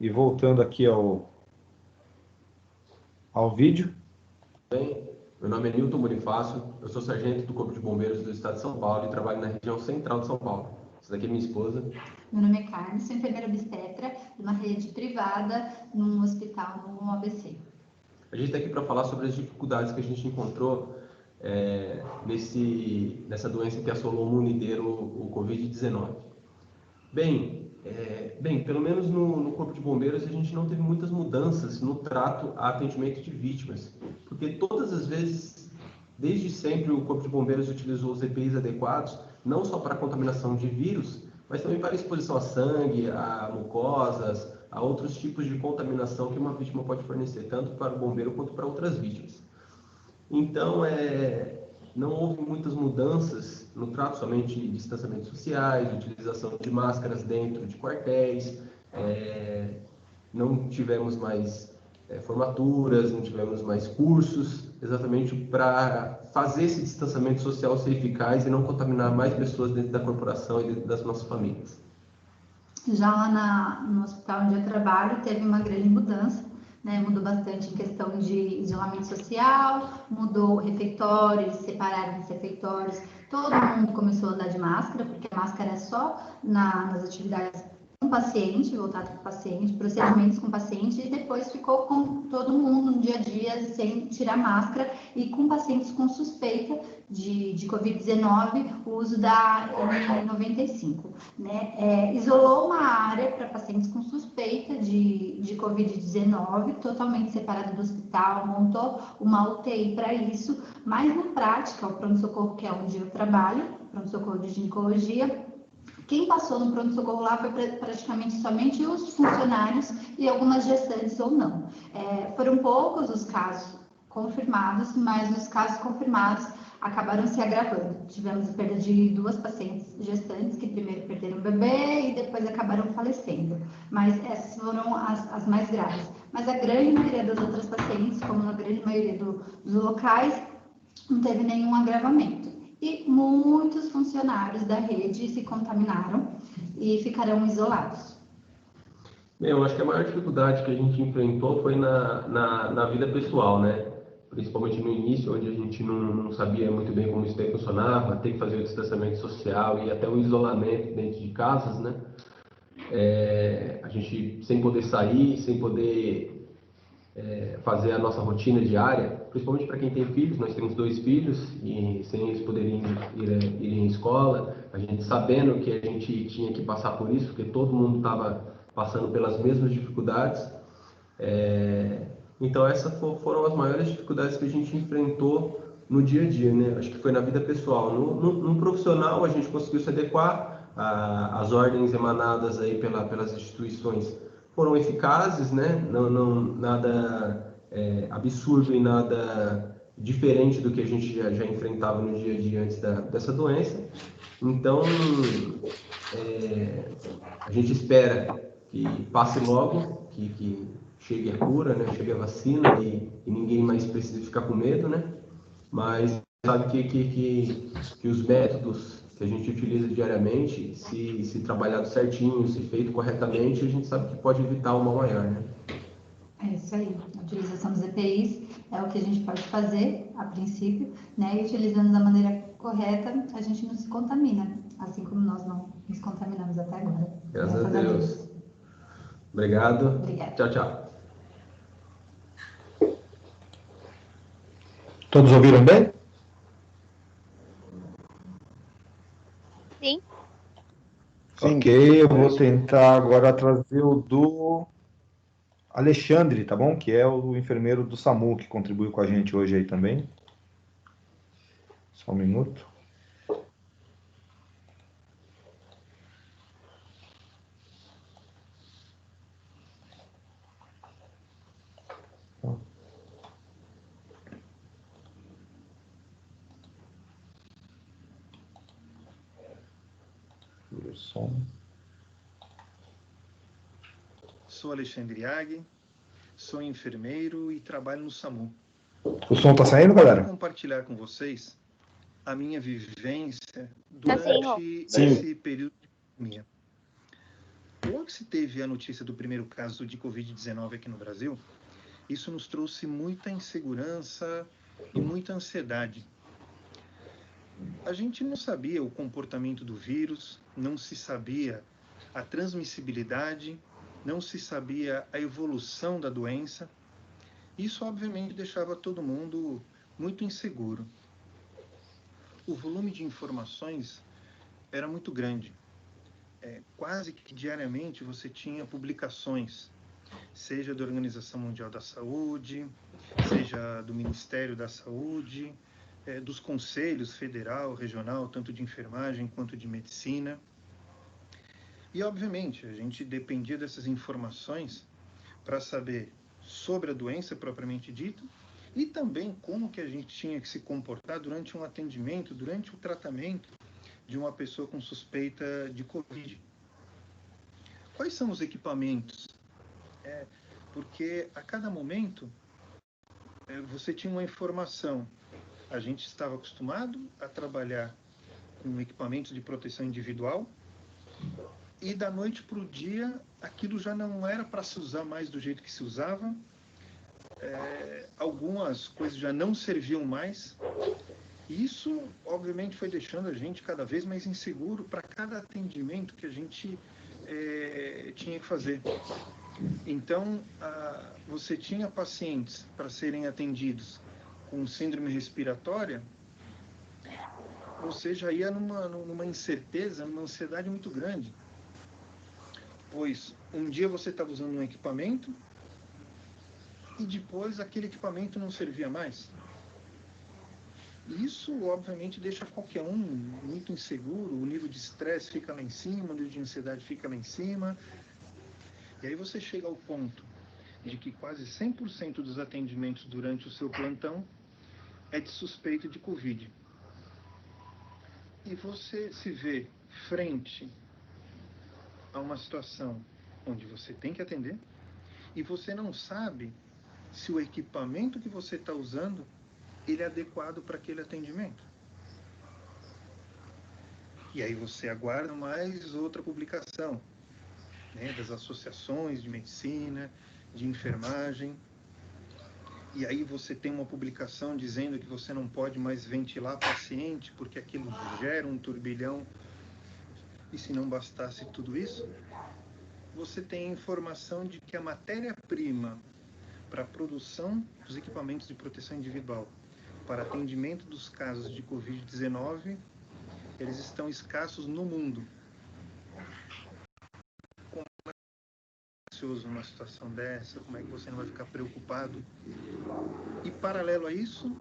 E voltando aqui ao vídeo. Bem, meu nome é Nilton Bonifácio, eu sou sargento do Corpo de Bombeiros do Estado de São Paulo e trabalho na região central de São Paulo. Essa daqui é minha esposa. Meu nome é Carmen, sou enfermeira obstetra de uma rede privada num hospital no ABC. A gente está aqui para falar sobre as dificuldades que a gente encontrou nessa doença que assolou o mundo inteiro, o Covid-19. Bem, pelo menos no Corpo de Bombeiros a gente não teve muitas mudanças no trato a atendimento de vítimas, porque todas as vezes, desde sempre, o Corpo de Bombeiros utilizou os EPIs adequados, não só para a contaminação de vírus, mas também para a exposição a sangue, a mucosas, a outros tipos de contaminação que uma vítima pode fornecer, tanto para o bombeiro quanto para outras vítimas. Então, não houve muitas mudanças no trato, somente de distanciamentos sociais, utilização de máscaras dentro de quartéis, não tivemos mais formaturas, não tivemos mais cursos, exatamente para fazer esse distanciamento social ser eficaz e não contaminar mais pessoas dentro da corporação e dentro das nossas famílias. Já lá no hospital onde eu trabalho, teve uma grande mudança, né? Mudou bastante em questão de isolamento social, mudou o refeitório, eles separaram os refeitórios, todo mundo começou a andar de máscara, porque a máscara é só nas atividades com paciente, voltado para o paciente, procedimentos com paciente, e depois ficou com todo mundo no dia a dia sem tirar máscara, e com pacientes com suspeita de Covid-19, o uso da N95, né? Isolou uma área para pacientes com suspeita de Covid-19, totalmente separada do hospital, montou uma UTI para isso, mas na prática, o pronto-socorro, que é onde eu trabalho, pronto-socorro de ginecologia, quem passou no pronto-socorro lá foi praticamente somente os funcionários e algumas gestantes ou não. Foram poucos os casos confirmados, mas os casos confirmados acabaram se agravando. Tivemos a perda de 2 pacientes gestantes que primeiro perderam o bebê e depois acabaram falecendo. Mas essas foram as mais graves. Mas a grande maioria das outras pacientes, como na grande maioria dos locais, não teve nenhum agravamento. E muitos funcionários da rede se contaminaram e ficarão isolados. Bem, eu acho que a maior dificuldade que a gente enfrentou foi na vida pessoal, né? Principalmente no início, onde a gente não sabia muito bem como isso daí funcionava, ter que fazer o distanciamento social e até o isolamento dentro de casas, né? A gente sem poder sair, sem poder fazer a nossa rotina diária, principalmente para quem tem filhos. Nós temos 2 filhos e sem eles poderem ir em escola, a gente sabendo que a gente tinha que passar por isso, porque todo mundo estava passando pelas mesmas dificuldades. Então essas foram as maiores dificuldades que a gente enfrentou no dia a dia, né? Acho que foi na vida pessoal. No profissional a gente conseguiu se adequar, as ordens emanadas aí pelas instituições foram eficazes, né? Nada absurdo e nada diferente do que a gente já enfrentava no dia a dia antes dessa doença. Então, a gente espera que passe logo, que chegue a cura, né? Chegue a vacina e ninguém mais precise ficar com medo, né? Mas sabe que os métodos que a gente utiliza diariamente, se trabalhado certinho, se feito corretamente, a gente sabe que pode evitar o mal maior, né? É isso aí. A utilização dos EPIs é o que a gente pode fazer, a princípio, né? E utilizando da maneira correta, a gente não se contamina, assim como nós não nos contaminamos até agora. Graças a Deus. Obrigado. Obrigada. Tchau, tchau. Todos ouviram bem? Sim. Ok, eu vou tentar agora trazer o do Alexandre, tá bom? Que é o enfermeiro do SAMU, que contribuiu com a gente hoje aí também. Só um minuto. Sou Alexandre Iag, sou enfermeiro e trabalho no SAMU. O som tá saindo, galera? Vou compartilhar com vocês a minha vivência Tá sim, durante esse período de pandemia. Logo que se teve a notícia do primeiro caso de Covid-19 aqui no Brasil, isso nos trouxe muita insegurança e muita ansiedade. A gente não sabia o comportamento do vírus, não se sabia a transmissibilidade, não se sabia a evolução da doença. Isso, obviamente, deixava todo mundo muito inseguro. O volume de informações era muito grande. Quase que diariamente você tinha publicações, seja da Organização Mundial da Saúde, seja do Ministério da Saúde, dos conselhos federal, regional, tanto de enfermagem quanto de medicina. E, obviamente, a gente dependia dessas informações para saber sobre a doença propriamente dita e também como que a gente tinha que se comportar durante um atendimento, durante o tratamento de uma pessoa com suspeita de Covid. Quais são os equipamentos? Porque a cada momento você tinha uma informação. A gente estava acostumado a trabalhar com equipamentos de proteção individual e da noite para o dia aquilo já não era para se usar mais do jeito que se usava. Algumas coisas já não serviam mais. Isso, obviamente, foi deixando a gente cada vez mais inseguro para cada atendimento que a gente tinha que fazer. Então, você tinha pacientes para serem atendidos com síndrome respiratória, você já ia numa incerteza, numa ansiedade muito grande. Pois um dia você estava usando um equipamento e depois aquele equipamento não servia mais. Isso, obviamente, deixa qualquer um muito inseguro, o nível de estresse fica lá em cima, o nível de ansiedade fica lá em cima. E aí você chega ao ponto de que quase 100% dos atendimentos durante o seu plantão é de suspeita de Covid. E você se vê frente a uma situação onde você tem que atender e você não sabe se o equipamento que você está usando ele é adequado para aquele atendimento. E aí você aguarda mais outra publicação, das associações de medicina, de enfermagem. E aí você tem uma publicação dizendo que você não pode mais ventilar paciente porque aquilo gera um turbilhão. E se não bastasse tudo isso, você tem a informação de que a matéria-prima para a produção dos equipamentos de proteção individual, para atendimento dos casos de Covid-19, eles estão escassos no mundo. Como é que você usa uma situação dessa? Como é que você não vai ficar preocupado? E paralelo a isso,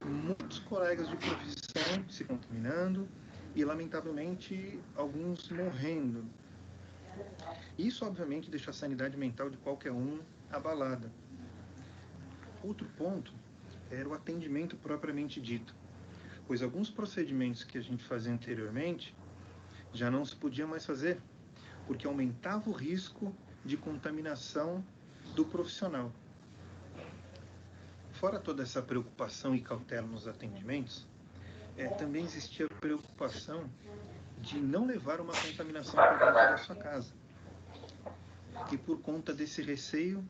muitos colegas de profissão se contaminando e, lamentavelmente, alguns morrendo. Isso, obviamente, deixa a sanidade mental de qualquer um abalada. Outro ponto era o atendimento propriamente dito, pois alguns procedimentos que a gente fazia anteriormente já não se podia mais fazer, porque aumentava o risco de contaminação do profissional. Fora toda essa preocupação e cautela nos atendimentos, também existia a preocupação de não levar uma contaminação para dentro da sua casa. E por conta desse receio,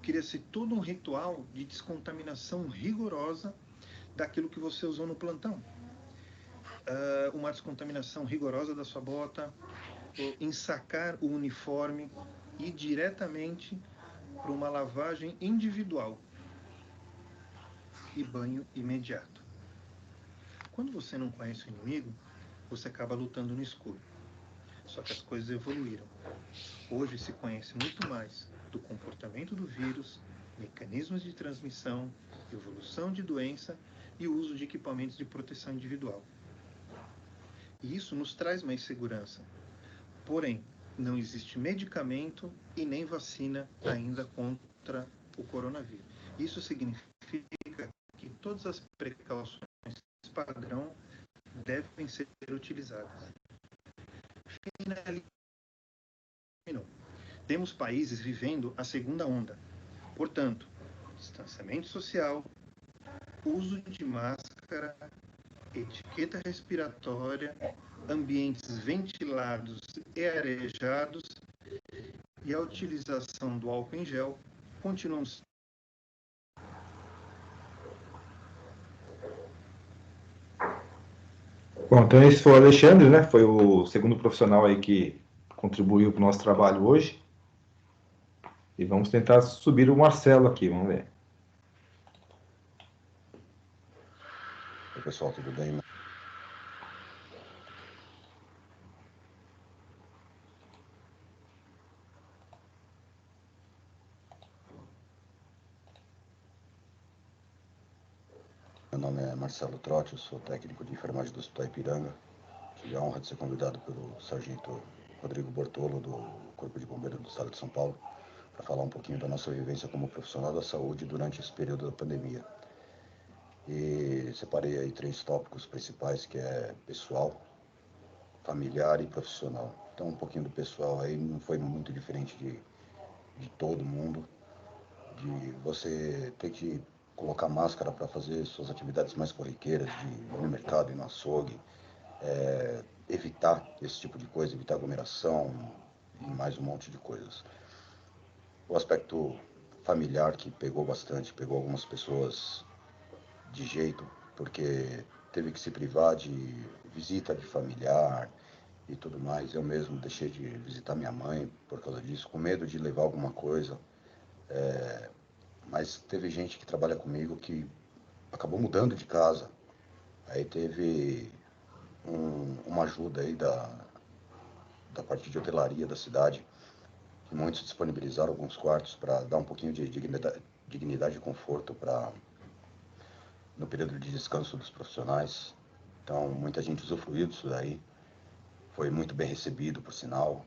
cria-se todo um ritual de descontaminação rigorosa daquilo que você usou no plantão. Uma descontaminação rigorosa da sua bota, ensacar o uniforme e ir diretamente para uma lavagem individual e banho imediato. Quando você não conhece o inimigo, você acaba lutando no escuro. Só que as coisas evoluíram. Hoje se conhece muito mais do comportamento do vírus, mecanismos de transmissão, evolução de doença e o uso de equipamentos de proteção individual. E isso nos traz mais segurança. Porém, não existe medicamento e nem vacina ainda contra o coronavírus. Isso significa que todas as precauções padrão devem ser utilizadas. Temos países vivendo a segunda onda. Portanto, distanciamento social, uso de máscara, etiqueta respiratória ambientes ventilados e arejados e a utilização do álcool em gel continuam. Bom, então esse foi o Alexandre, né? Foi o segundo profissional aí que contribuiu para o nosso trabalho hoje. E vamos tentar subir o Marcelo aqui, vamos ver. Oi, pessoal, tudo bem? Meu nome é Marcelo Trotti, eu sou técnico de enfermagem do Hospital Ipiranga. Tive a honra de ser convidado pelo sargento Rodrigo Bortolo, do Corpo de Bombeiros do Estado de São Paulo, para falar um pouquinho da nossa vivência como profissional da saúde durante esse período da pandemia. E separei aí 3 tópicos principais, que é pessoal, familiar e profissional. Então, um pouquinho do pessoal aí não foi muito diferente de todo mundo, de você ter que colocar máscara para fazer suas atividades mais corriqueiras, de ir no mercado e no açougue, evitar esse tipo de coisa, evitar aglomeração e mais um monte de coisas. O aspecto familiar que pegou bastante, pegou algumas pessoas de jeito, porque teve que se privar de visita de familiar e tudo mais. Eu mesmo deixei de visitar minha mãe por causa disso, com medo de levar alguma coisa. Mas teve gente que trabalha comigo que acabou mudando de casa. Aí teve uma ajuda aí da parte de hotelaria da cidade, que muitos disponibilizaram alguns quartos para dar um pouquinho de dignidade e conforto no período de descanso dos profissionais. Então, muita gente usufruiu disso daí. Foi muito bem recebido, por sinal.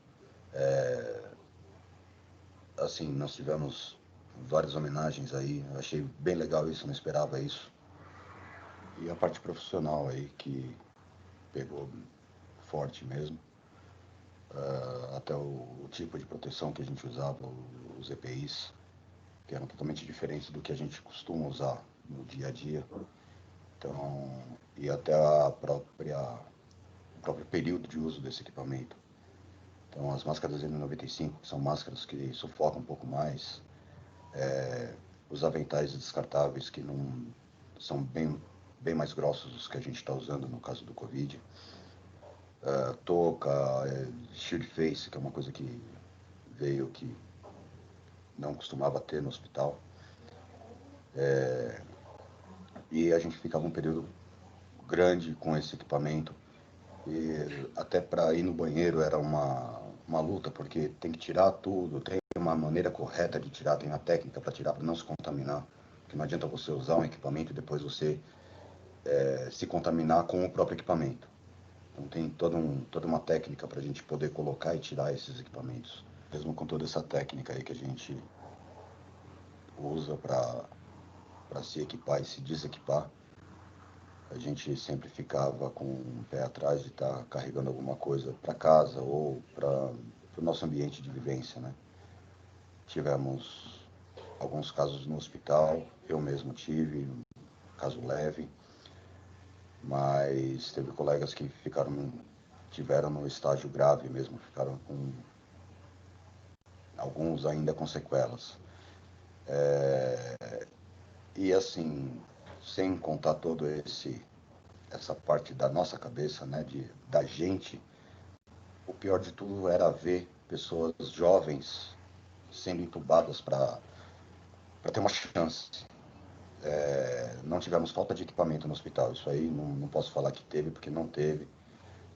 Assim, nós tivemos várias homenagens aí. Eu achei bem legal isso, não esperava isso. E a parte profissional aí, que pegou forte mesmo. Até o tipo de proteção que a gente usava, os EPIs, que eram totalmente diferentes do que a gente costuma usar no dia a dia. Então, e até o próprio período de uso desse equipamento. Então, as máscaras N95, que são máscaras que sufocam um pouco mais, os aventais descartáveis, que não são bem mais grossos dos que a gente está usando no caso do Covid, touca, shield face, que é uma coisa que veio que não costumava ter no hospital. E a gente ficava um período grande com esse equipamento. E até para ir no banheiro era uma luta, porque tem que tirar tudo, tem uma maneira correta de tirar, tem a técnica para tirar, para não se contaminar. Porque não adianta você usar um equipamento e depois você se contaminar com o próprio equipamento. Então tem toda uma técnica para a gente poder colocar e tirar esses equipamentos. Mesmo com toda essa técnica aí que a gente usa para se equipar e se desequipar, a gente sempre ficava com o pé atrás de estar carregando alguma coisa para casa ou para o nosso ambiente de vivência, né? Tivemos alguns casos no hospital, eu mesmo tive, um caso leve, mas teve colegas que tiveram no estágio grave mesmo, ficaram com alguns ainda com sequelas. E assim, sem contar todo essa parte da nossa cabeça, né, da gente, o pior de tudo era ver pessoas jovens sendo entubadas para ter uma chance. Não tivemos falta de equipamento no hospital, isso aí não posso falar que teve, porque não teve.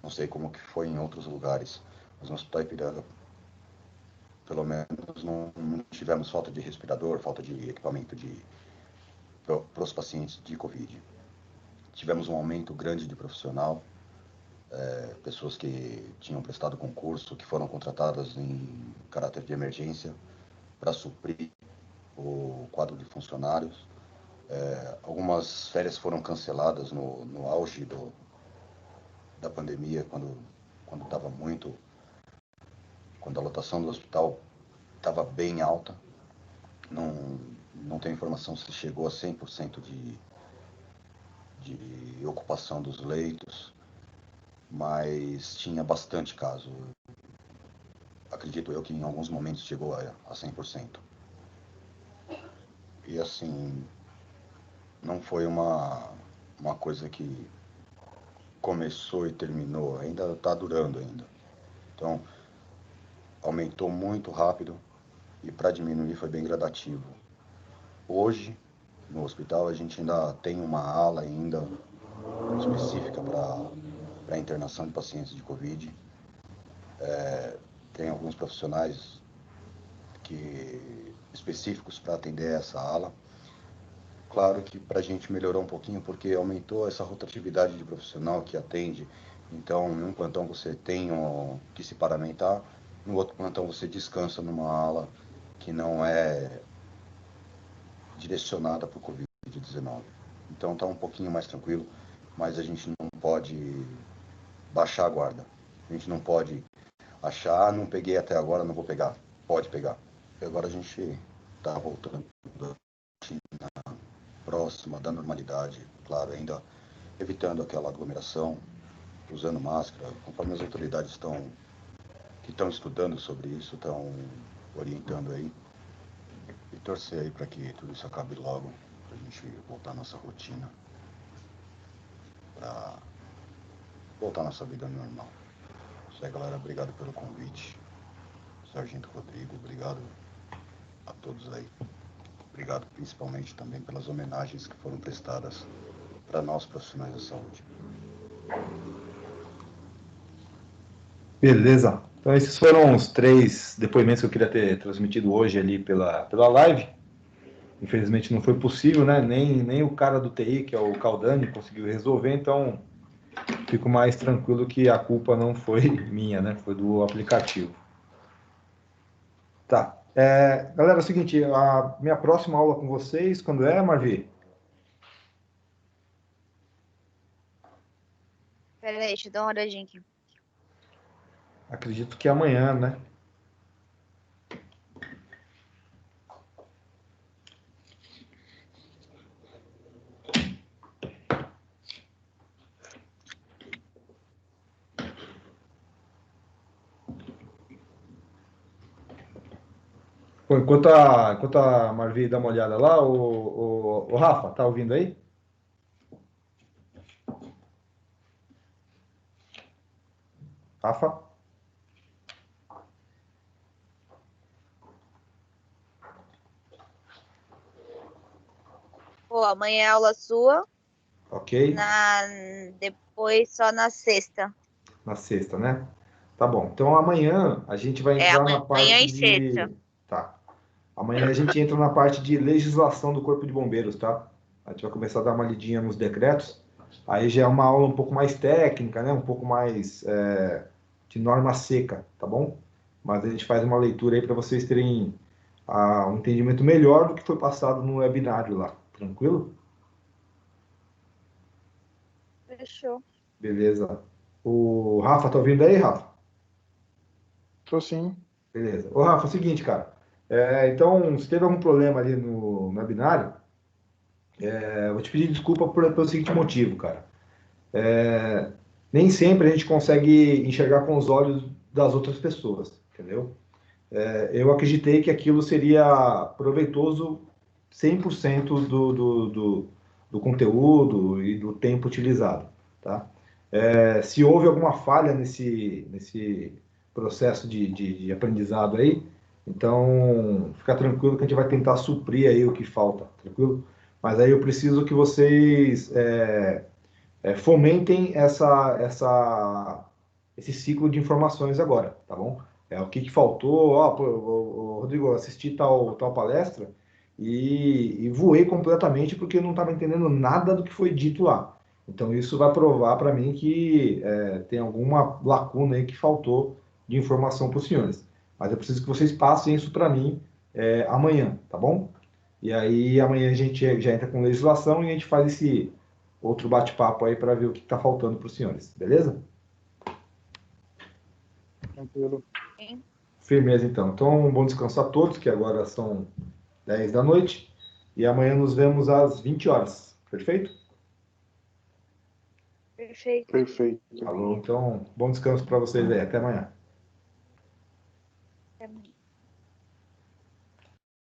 Não sei como que foi em outros lugares, mas no Hospital Ipiranga, pelo menos, não tivemos falta de respirador, falta de equipamento para os pacientes de Covid. Tivemos um aumento grande de profissional, pessoas que tinham prestado concurso, que foram contratadas em caráter de emergência para suprir o quadro de funcionários. Algumas férias foram canceladas no auge da pandemia, quando estava quando a lotação do hospital estava bem alta. Não tenho informação se chegou a 100% de ocupação dos leitos, mas tinha bastante caso. Acredito eu que em alguns momentos chegou a 100%. E assim, não foi uma coisa que começou e terminou, ainda está durando ainda. Então, aumentou muito rápido e para diminuir foi bem gradativo. Hoje, no hospital, a gente ainda tem uma ala ainda específica para internação de pacientes de Covid. Tem alguns profissionais específicos para atender essa ala. Claro que para a gente melhorou um pouquinho, porque aumentou essa rotatividade de profissional que atende. Então, num plantão você tem que se paramentar, no outro plantão você descansa numa ala que não é direcionada para o Covid-19. Então, está um pouquinho mais tranquilo, mas a gente não pode baixar a guarda. A gente não pode achar, não peguei até agora, não vou pegar. Pode pegar. E agora a gente está voltando próxima da normalidade, claro, ainda evitando aquela aglomeração, usando máscara, conforme as autoridades que estão estudando sobre isso, estão orientando aí, e torcer aí para que tudo isso acabe logo, para a gente voltar à nossa rotina, para voltar à nossa vida normal. Isso aí, galera, obrigado pelo convite. Sargento Rodrigo, obrigado a todos aí. Obrigado principalmente também pelas homenagens que foram prestadas para nós profissionais da saúde. Beleza. Então esses foram os 3 depoimentos que eu queria ter transmitido hoje ali pela live. Infelizmente não foi possível, né? Nem o cara do TI, que é o Caldani, conseguiu resolver, então fico mais tranquilo que a culpa não foi minha, né? Foi do aplicativo. Tá. Galera, é o seguinte, a minha próxima aula com vocês, quando é, Marvi? Pera aí, deixa eu dar uma olhadinha aqui. Acredito que é amanhã, né? Pô, enquanto a Marvi dá uma olhada lá, o Rafa, tá ouvindo aí? Rafa? Pô, amanhã é aula sua, Ok. depois só na sexta. Na sexta, né? Tá bom. Então amanhã a gente vai É entrar na amanhã parte e de. sexta. Tá. Amanhã a gente entra na parte de legislação do Corpo de Bombeiros, tá? A gente vai começar a dar uma lidinha nos decretos. Aí já é uma aula um pouco mais técnica, né? Um pouco mais de norma seca, tá bom? Mas a gente faz uma leitura aí para vocês terem um entendimento melhor do que foi passado no webinário lá. Tranquilo? Fechou. Beleza. O Rafa, tá ouvindo aí, Rafa? Tô sim. Beleza. Ô, Rafa, é o seguinte, cara. Então, se teve algum problema ali no webinário, eu vou te pedir desculpa pelo seguinte motivo, cara. Nem sempre a gente consegue enxergar com os olhos das outras pessoas, entendeu? Eu acreditei que aquilo seria proveitoso 100% do conteúdo e do tempo utilizado, tá? Se houve alguma falha nesse processo de aprendizado aí, então fica tranquilo que a gente vai tentar suprir aí o que falta, tranquilo? Mas aí eu preciso que vocês fomentem esse ciclo de informações agora, tá bom? O que faltou, Rodrigo, eu assisti tal palestra e voei completamente porque eu não estava entendendo nada do que foi dito lá. Então isso vai provar para mim que tem alguma lacuna aí que faltou de informação para os senhores. Mas eu preciso que vocês passem isso para mim amanhã, tá bom? E aí amanhã a gente já entra com legislação e a gente faz esse outro bate-papo aí para ver o que está faltando para os senhores, beleza? Tranquilo. Sim. Firmeza, então. Então, um bom descanso a todos, que agora são 10 da noite. E amanhã nos vemos às 20 horas. Perfeito? Fechou. Perfeito. Perfeito. Falou, então, bom descanso para vocês aí. Até amanhã. Até amanhã.